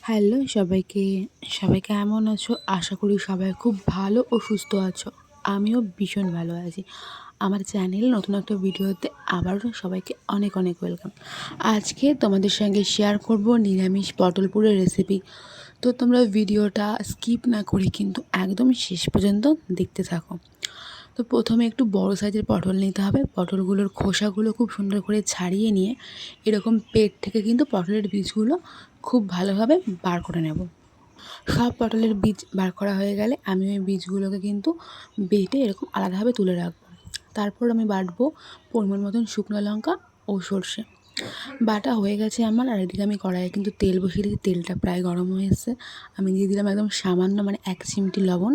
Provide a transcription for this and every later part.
Hello সবাইকে, সবাই কেমন আছো? আশা করি সবাই খুব ভালো ও সুস্থ আছো। আমিও ভীষণ ভালো আছি। আমার চ্যানেলে নতুন একটা ভিডিওতে আবারও সবাইকে অনেক অনেক ওয়েলকাম। আজকে তোমাদের সঙ্গে শেয়ার করব নিরামিষ পটল পুরের রেসিপি। তো তোমরা ভিডিওটা স্কিপ না করে কিন্তু একদম শেষ পর্যন্ত দেখতে থাকো। তো প্রথমে একটু বড় সাইজের পটল নিতে হবে। পটলগুলোর খোসাগুলো খুব সুন্দর করে ছাড়িয়ে নিয়ে এরকম পেট থেকে কিন্তু পটলের বীজগুলো খুব ভালোভাবে বার করে নেব। সব পটলের বীজ বার করা হয়ে গেলে আমি ওই বীজগুলোকে কিন্তু বেটে এরকম আলাদাভাবে তুলে রাখবো। তারপর আমি বাটবো পরিমাণ মতন শুকনো লঙ্কা ও সর্ষে। বাটা হয়ে গেছে আমার। আর এদিকে আমি কড়াইয়ে কিন্তু তেল বসিয়ে দিয়েছি। তেলটা প্রায় গরম হয়ে এসেছে। আমি দিয়ে দিলাম একদম সামান্য 1 চিমটি লবণ।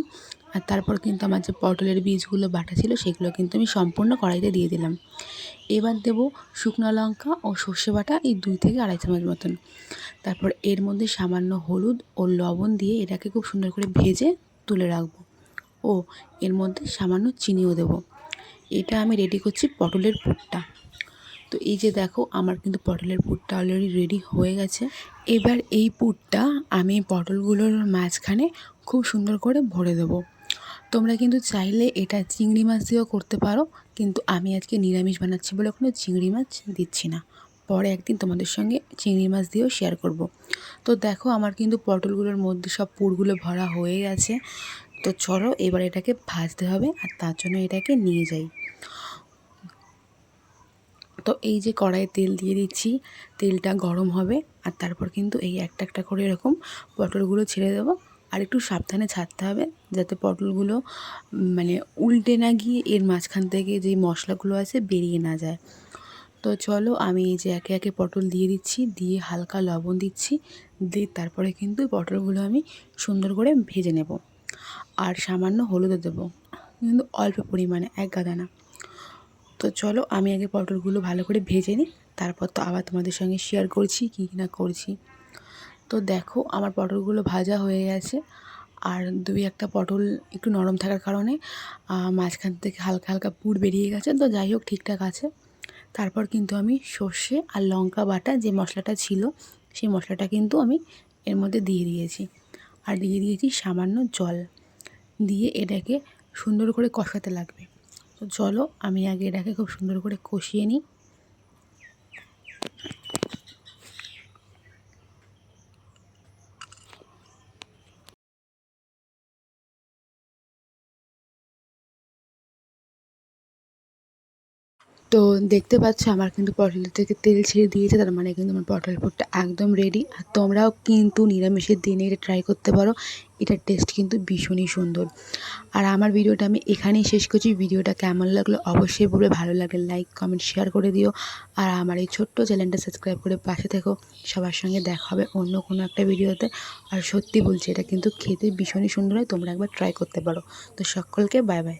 আর তারপর কিন্তু আমার যে পটলের বীজগুলো বাটা ছিল সেগুলো কিন্তু আমি সম্পূর্ণ কড়াইতে দিয়ে দিলাম। এবার দেবো শুকনো লঙ্কা ও সর্ষে বাটা এই 2 থেকে আড়াই চামচ মতন। তারপর এর মধ্যে সামান্য হলুদ ও লবণ দিয়ে এটাকে খুব সুন্দর করে ভেজে তুলে রাখবো। ও এর মধ্যে সামান্য চিনিও দেবো। এটা আমি রেডি করছি পটলের পুরটা। তো এই যে দেখো আমার কিন্তু পটলের পুরটা অলরেডি রেডি হয়ে গেছে। এবার এই পুরটা আমি পটলগুলোর মাঝখানে খুব সুন্দর করে ভরে দেবো। তোমরা কিন্তু চাইলে এটা চিংড়ি মাছ দিয়েও করতে পারো, কিন্তু আমি আজকে নিরামিষ বানাচ্ছি বলে কোনো চিংড়ি মাছ দিচ্ছি না। পরে একদিন তোমাদের সঙ্গে চিংড়ি মাছ দিয়েও শেয়ার করব। তো দেখো আমার কিন্তু পটলগুলোর মধ্যে সব পুরগুলো ভরা হয়ে গেছে। তো চলো এবার এটাকে ভাজতে হবে, আর তার জন্য এটাকে নিয়ে যাই। তো এই যে কড়াইয়ে তেল দিয়ে দিচ্ছি, তেলটা গরম হবে। আর তারপর কিন্তু এই একটা একটা করে এরকম পটলগুলো ছেড়ে দেবো। আর একটু সাবধানে ছাড়তে হবে যাতে পটলগুলো উল্টে না গিয়ে এর মাঝখান থেকে যে মশলাগুলো আছে বেরিয়ে না যায়। তো চলো আমি এই যে একে একে পটল দিয়ে দিচ্ছি, দিয়ে হালকা লবণ দিচ্ছি, দিয়ে তারপরে কিন্তু পটলগুলো আমি সুন্দর করে ভেজে নেব। আর সামান্য হলুদও দেবো, কিন্তু অল্প পরিমাণে, এক গাদা না। তো চলো আমি আগে পটলগুলো ভালো করে ভেজে নিই, তারপর তো আবার তোমাদের সঙ্গে শেয়ার করছি কী না করছি। তো দেখো আমার পটলগুলো ভাজা হয়ে গেছে। আর 2-1টা পটল একটু নরম থাকার কারণে মাঝখান থেকে হালকা হালকা পুর বেরিয়ে গেছে। তো যাই হোক, ঠিকঠাক আছে। তারপর কিন্তু আমি সর্ষে আর লঙ্কা বাটা যে মশলাটা ছিল সেই মশলাটা কিন্তু আমি এর মধ্যে দিয়ে দিয়েছি। আর দিয়ে দিয়েছি সামান্য জল, দিয়ে এটাকে সুন্দর করে কষাতে লাগবে। তো চলো আমি আগে এটাকে খুব সুন্দর করে কষিয়ে নিই। তো দেখতে পাচ্ছ আমার কিন্তু পটলের থেকে তেল ছেড়ে দিয়েছে, তার মানে কিন্তু আমার পটল পুরটা একদম রেডি। আর তোমরাও কিন্তু নিরামিষের দিনে এটা ট্রাই করতে পারো। এটার টেস্ট কিন্তু ভীষণই সুন্দর। আর আমার ভিডিওটা আমি এখানেই শেষ করছি। ভিডিওটা কেমন লাগলো অবশ্যই বলবে, ভালো লাগলে লাইক কমেন্ট শেয়ার করে দিও। আর আমার এই ছোট্ট চ্যানেলটা সাবস্ক্রাইব করে পাশে থেকো। সবার সঙ্গে দেখা হবে অন্য কোনো একটা ভিডিওতে। আর সত্যি বলছি, এটা কিন্তু খেতে ভীষণই সুন্দর হয়, তোমরা একবার ট্রাই করতে পারো। তো সকলকে বাই বাই।